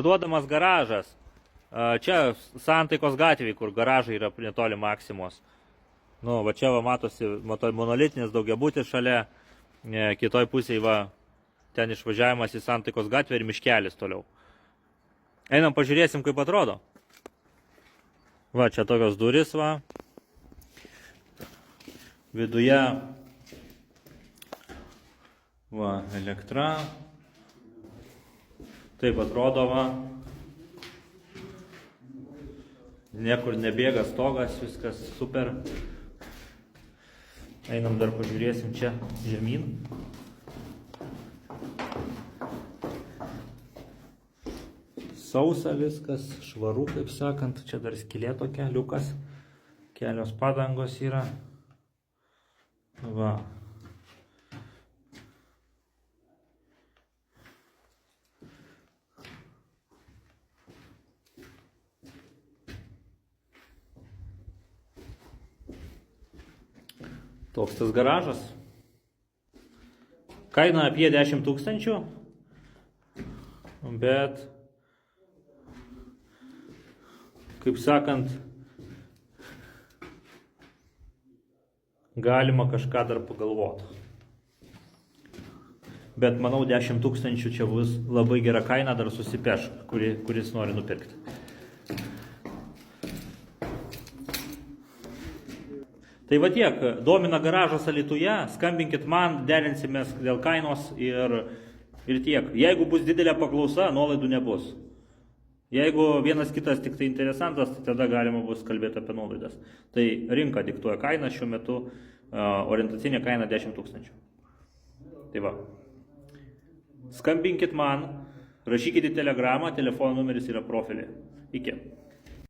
Parduodamas garažas. Čia Santaikos gatvėje, kur garažai yra netoli Maksimos. Nu, va čia va matosi monolitinis daugiabutis šalia, kitoj pusėje va ten išvažiavimas į Santaikos gatvę ir miškelis toliau. Einam pažiūrėsim, kaip atrodo. Va, čia tokios durys va. Viduje va, elektra. Taip atrodo va. Niekur nebėga stogas, viskas super. Einam dar pažiūrėsim čia žemyn. Sausa viskas, švaru, kaip sakant. Čia dar skylė tokia, liukas. Kelios padangos yra. Va. Toks tas garažas. Kaina apie 10 000, bet, kaip sakant, galima kažką dar pagalvoti. Bet manau 10 000 čia bus labai gera kaina, dar susipeš, kuris nori nupirkti. Tai va tiek, domina garažas Alytuje, skambinkit man, derinsimės dėl kainos ir tiek. Jeigu bus didelė paklausa, nuolaidų nebus. Jeigu vienas kitas tik tai interesantas, tai tada galima bus kalbėti apie nuolaidas. Tai rinka diktuoja kainą šiuo metu, orientacinė kaina 10 000. Tai va. Skambinkit man, rašykit į telegramą, telefono numeris yra profilė. Iki.